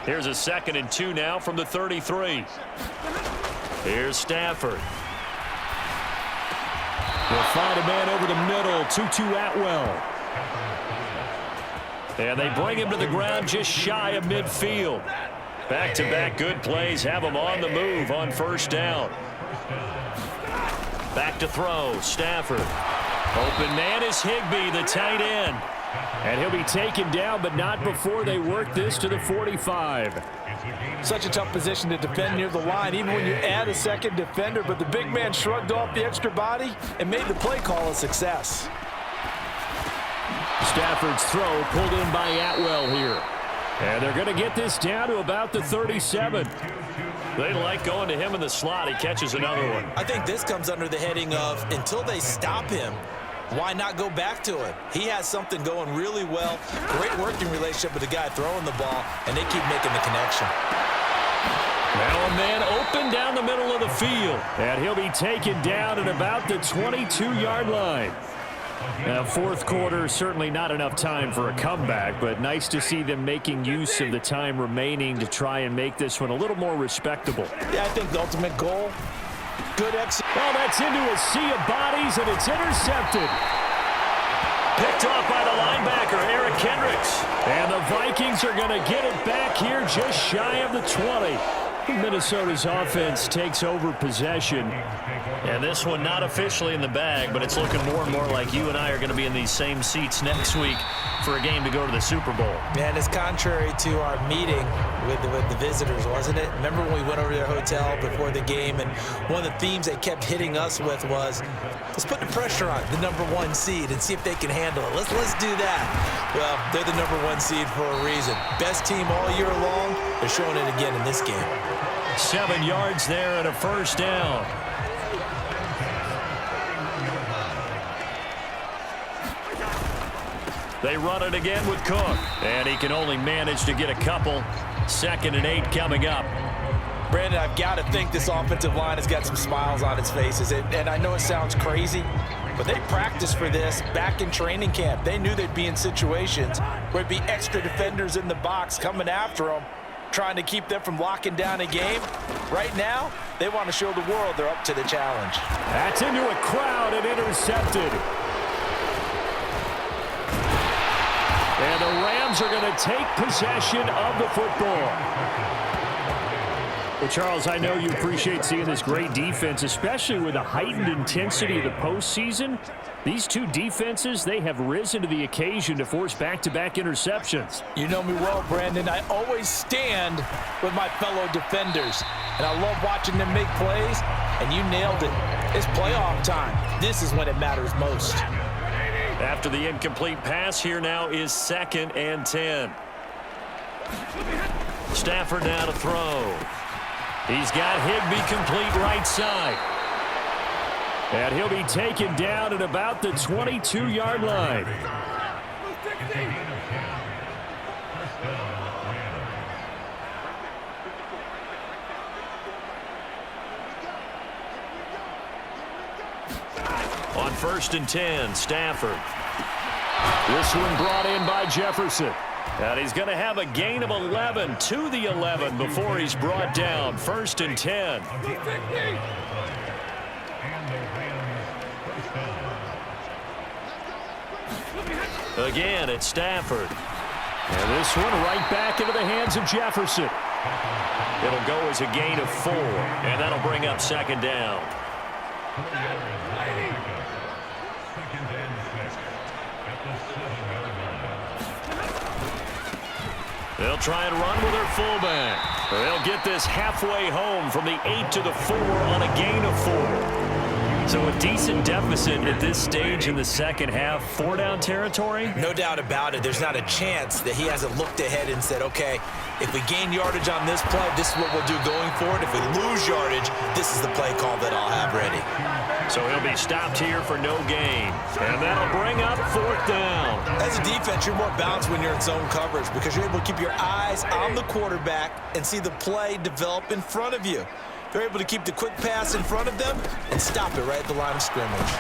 Here's a 2nd and 2 now from the 33. Here's Stafford. They'll find a man over the middle. 2-2 Atwell. And they bring him to the ground just shy of midfield. Back-to-back good plays have him on the move on 1st down. Back to throw. Stafford. Open man is Higbee, the tight end. And he'll be taken down, but not before they work this to the 45. Such a tough position to defend near the line, even when you add a 2nd defender. But the big man shrugged off the extra body and made the play call a success. Stafford's throw pulled in by Atwell here. And they're going to get this down to about the 37. They like going to him in the slot. He catches another one. I think this comes under the heading of until they stop him, why not go back to it? He has something going really well. Great working relationship with the guy throwing the ball, and they keep making the connection. Now a man open down the middle of the field. And he'll be taken down at about the 22-yard line. Now, 4th quarter, certainly not enough time for a comeback, but nice to see them making use of the time remaining to try and make this one a little more respectable. Yeah, I think the ultimate goal, good execution. Well, that's into a sea of bodies, and it's intercepted. Picked off by the linebacker, Eric Kendricks. And the Vikings are going to get it back here just shy of the 20. Minnesota's offense takes over possession. And this one not officially in the bag, but it's looking more and more like you and I are going to be in these same seats next week for a game to go to the Super Bowl. Man, it's contrary to our meeting with the visitors, wasn't it? Remember when we went over to their hotel before the game, and one of the themes they kept hitting us with was, let's put the pressure on the #1 seed and see if they can handle it. Let's do that. Well, they're the #1 seed for a reason. Best team all year long. They're showing it again in this game. 7 yards there and a 1st down. They run it again with Cook, and he can only manage to get a couple. 2nd and 8 coming up. Brandon, I've got to think this offensive line has got some smiles on its faces. And I know it sounds crazy, but they practiced for this back in training camp. They knew they'd be in situations where it'd be extra defenders in the box coming after them, trying to keep them from locking down a game. Right now, they want to show the world they're up to the challenge. That's into a crowd and intercepted. And the Rams are going to take possession of the football. Well, Charles, I know you appreciate seeing this great defense, especially with the heightened intensity of the postseason. These two defenses, they have risen to the occasion to force back-to-back interceptions. You know me well, Brandon. I always stand with my fellow defenders, and I love watching them make plays, and you nailed it. It's playoff time. This is when it matters most. After the incomplete pass, here now is 2nd and 10. Stafford now to throw. He's got Higbee complete right side. And he'll be taken down at about the 22-yard line. On 1st and 10, Stafford. This one brought in by Jefferson. And he's going to have a gain of 11 to the 11 before he's brought down. 1st and 10. Again, it's Stafford. And this one right back into the hands of Jefferson. It'll go as a gain of 4, and that'll bring up 2nd down. They'll try and run with their fullback. They'll get this halfway home from the 8 to the 4 on a gain of 4. So a decent deficit at this stage in the second half. 4-down territory? No doubt about it. There's not a chance that he hasn't looked ahead and said, okay, if we gain yardage on this play, this is what we'll do going forward. If we lose yardage, this is the play call that I'll have ready. So he'll be stopped here for no gain. And that'll bring up 4th down. As a defense, you're more balanced when you're in zone coverage because you're able to keep your eyes on the quarterback and see the play develop in front of you. They're able to keep the quick pass in front of them and stop it right at the line of scrimmage.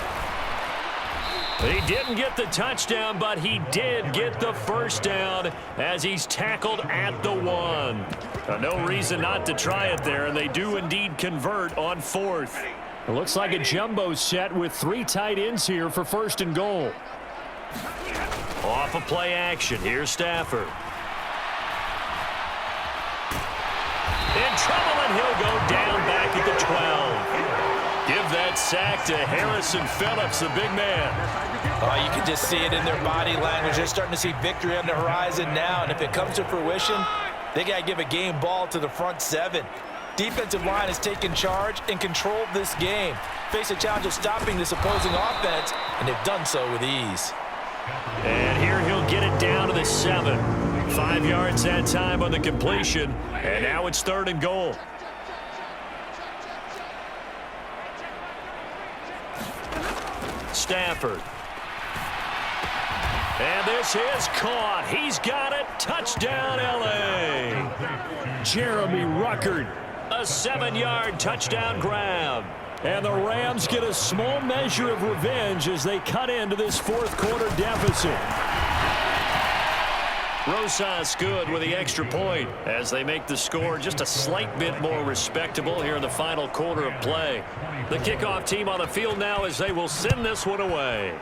He didn't get the touchdown, but he did get the first down as he's tackled at the 1. No reason not to try it there, and they do indeed convert on 4th. It looks like a jumbo set with 3 tight ends here for 1st and goal. Off of play action, here's Stafford. In trouble, and he'll go down back at the 12. Give that sack to Harrison Phillips, the big man. Oh, you can just see it in their body language. They're starting to see victory on the horizon now, and if it comes to fruition, they got to give a game ball to the front 7. Defensive line has taken charge and controlled this game. Face a challenge of stopping this opposing offense, and they've done so with ease. And here he'll get it down to the 7. 5 yards that time on the completion, and now it's 3rd and goal. Stafford. And this is caught. He's got it. Touchdown, L.A. Jeremy Ruckert. A 7-yard touchdown grab. And the Rams get a small measure of revenge as they cut into this 4th quarter deficit. Rosas good with the extra point as they make the score just a slight bit more respectable here in the final quarter of play. The kickoff team on the field now as they will send this one away.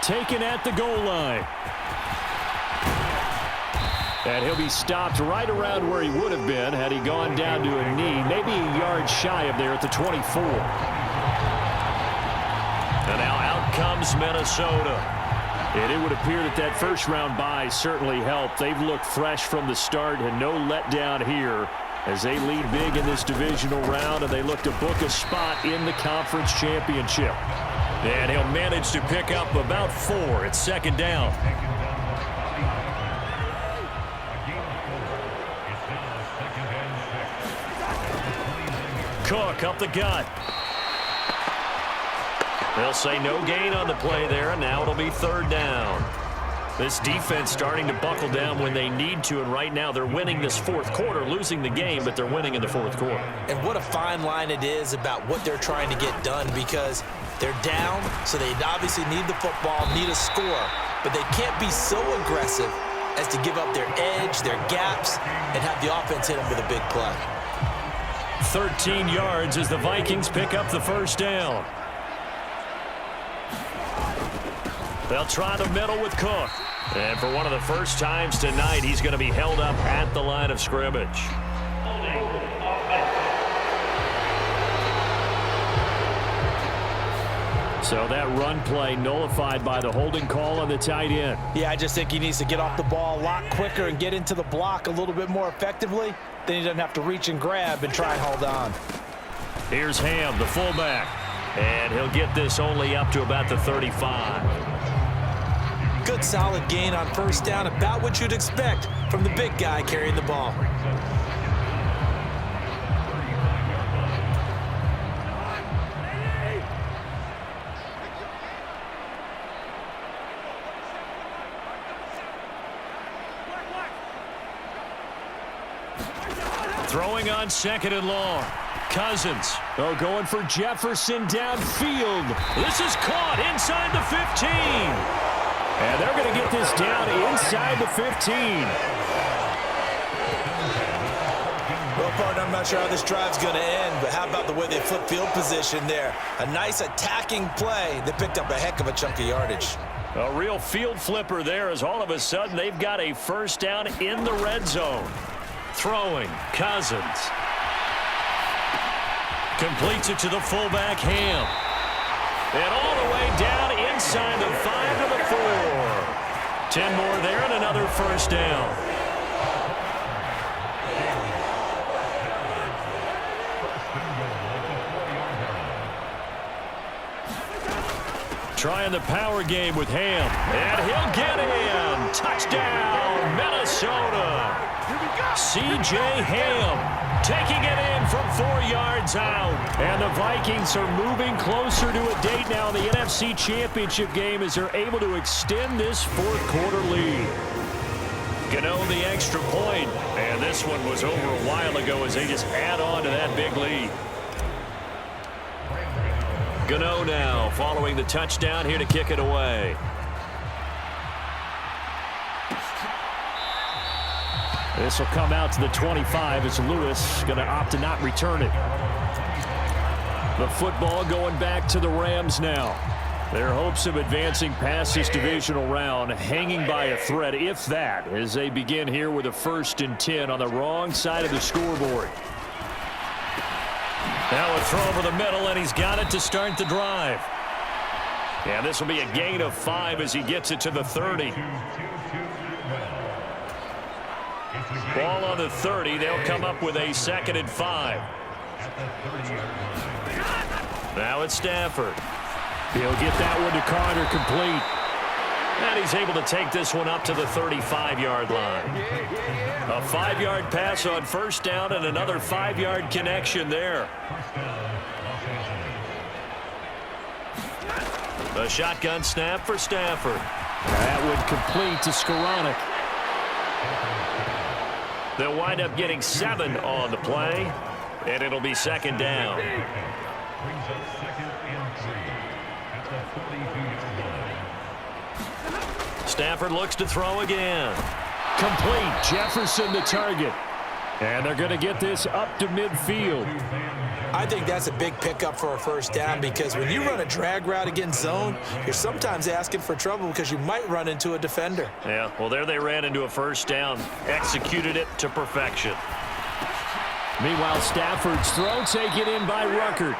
Taken at the goal line. And he'll be stopped right around where he would have been had he gone down to a knee, maybe a yard shy of there at the 24. And now out comes Minnesota. And it would appear that that first-round bye certainly helped. They've looked fresh from the start and no letdown here as they lead big in this divisional round, and they look to book a spot in the conference championship. And he'll manage to pick up about 4 at 2nd down. Cook up the gut. They'll say no gain on the play there, and now it'll be 3rd down. This defense starting to buckle down when they need to, and right now they're winning this 4th quarter, losing the game, but they're winning in the 4th quarter. And what a fine line it is about what they're trying to get done, because they're down, so they obviously need the football, need a score, but they can't be so aggressive as to give up their edge, their gaps, and have the offense hit them with a big play. 13 yards as the Vikings pick up the first down. They'll try the middle with Cook. And for one of the first times tonight, he's going to be held up at the line of scrimmage. So that run play nullified by the holding call on the tight end. Yeah, I just think he needs to get off the ball a lot quicker and get into the block a little bit more effectively. Then he doesn't have to reach and grab and try and hold on. Here's Ham, the fullback. And he'll get this only up to about the 35. Good solid gain on first down, about what you'd expect from the big guy carrying the ball. Throwing on 2nd and long. Cousins. Oh, going for Jefferson downfield. This is caught inside the 15. And they're going to get this down inside the 15. Well, partner, I'm not sure how this drive's going to end, but how about the way they flip field position there? A nice attacking play that picked up a heck of a chunk of yardage. A real field flipper there as all of a sudden they've got a first down in the red zone. Throwing, Cousins. Completes it to the fullback, Ham. And all the way down inside the 5 to the 4. 10 more there and another first down. Trying the power game with Ham. And he'll get in. Touchdown, Minnesota. C.J. Ham taking it in from 4 yards out. And the Vikings are moving closer to a date now in the NFC Championship game as they're able to extend this 4th quarter lead. Gano the extra point. And this one was over a while ago as they just add on to that big lead. Gano now following the touchdown here to kick it away. This will come out to the 25 as Lewis going to opt to not return it. The football going back to the Rams now. Their hopes of advancing past this divisional round hanging by a thread, if that, as they begin here with a 1st and 10 on the wrong side of the scoreboard. Now a throw over the middle, and he's got it to start the drive. And this will be a gain of 5 as he gets it to the 30. Ball on the 30. They'll come up with a 2nd and 5. Now it's Stafford. He'll get that one to Carter, complete. And he's able to take this one up to the 35-yard line. A 5-yard pass on 1st down and another 5-yard connection there. A shotgun snap for Stafford. That would complete to Skoranek. They'll wind up getting 7 on the play, and it'll be 2nd down. Stafford looks to throw again. Complete. Jefferson the target. And they're going to get this up to midfield. I think that's a big pickup for a 1st down, because when you run a drag route against zone, you're sometimes asking for trouble because you might run into a defender. Yeah, well, there they ran into a 1st down, executed it to perfection. Meanwhile, Stafford's throw taken in by Ruckert.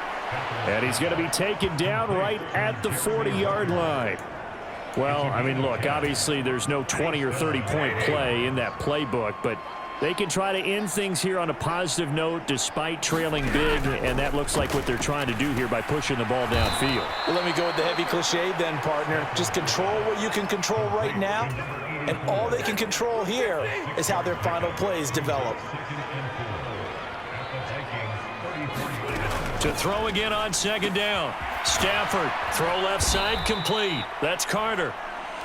And he's going to be taken down right at the 40-yard line. Well, I mean, look, obviously there's no 20 or 30-point play in that playbook, but they can try to end things here on a positive note despite trailing big, and that looks like what they're trying to do here by pushing the ball downfield. Well, let me go with the heavy cliche then, partner. Just control what you can control right now, and all they can control here is how their final plays develop. To throw again on 2nd down. Stafford, throw left side, complete. That's Carter.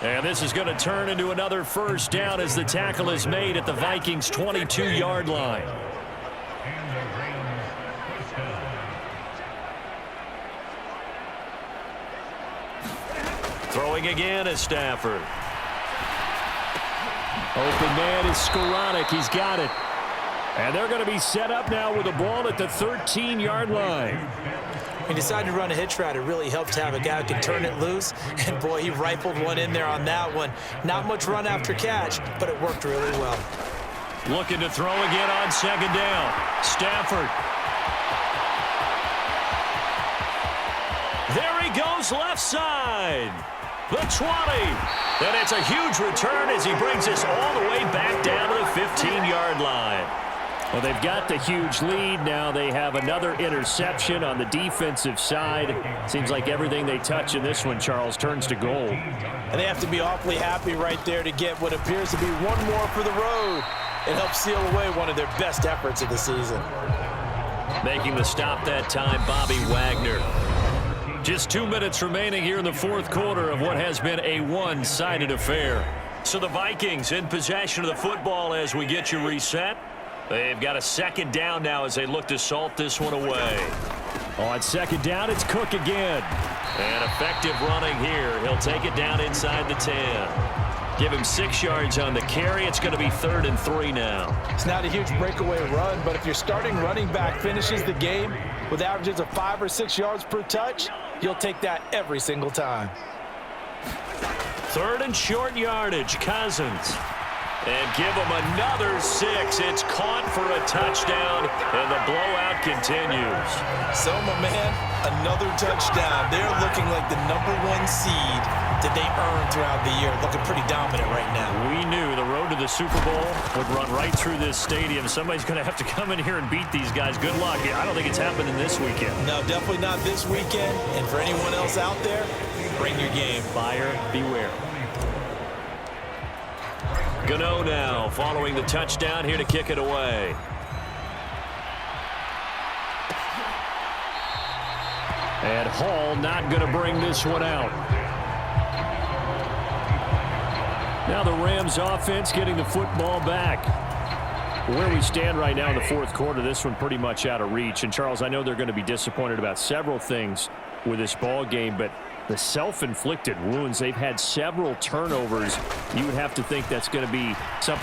And this is going to turn into another 1st down as the tackle is made at the Vikings' 22-yard line. Throwing again is Stafford. Open man is Skoranek. He's got it. And they're going to be set up now with the ball at the 13-yard line. He decided to run a hitch route. It really helped to have a guy who can turn it loose. And, boy, he rifled one in there on that one. Not much run after catch, but it worked really well. Looking to throw again on 2nd down. Stafford. There he goes left side. The 20. And it's a huge return as he brings us all the way back down to the 15-yard line. Well, they've got the huge lead. Now they have another interception on the defensive side. Seems like everything they touch in this one, Charles, turns to gold. And they have to be awfully happy right there to get what appears to be one more for the road. It helps seal away one of their best efforts of the season. Making the stop that time, Bobby Wagner. Just 2 minutes remaining here in the 4th quarter of what has been a one-sided affair. So the Vikings in possession of the football as we get you reset. They've got a 2nd down now as they look to salt this one away. On 2nd down, it's Cook again. And effective running here. He'll take it down inside the 10. Give him 6 yards on the carry. It's going to be 3rd and 3 now. It's not a huge breakaway run, but if your starting running back finishes the game with averages of 5 or 6 yards per touch, you'll take that every single time. 3rd and short yardage. Cousins. And give him another 6. It's caught for a touchdown, and the blowout continues. So, my man, another touchdown. They're looking like the #1 seed that they earned throughout the year. Looking pretty dominant right now. We knew the road to the Super Bowl would run right through this stadium. Somebody's going to have to come in here and beat these guys. Good luck. I don't think it's happening this weekend. No, definitely not this weekend. And for anyone else out there, bring your game. Buyer beware. Gano now following the touchdown here to kick it away. And Hall not going to bring this one out. Now the Rams offense getting the football back. Where we stand right now in the 4th quarter, this one pretty much out of reach. And Charles, I know they're going to be disappointed about several things with this ball game, but the self-inflicted wounds, they've had several turnovers. You would have to think that's going to be something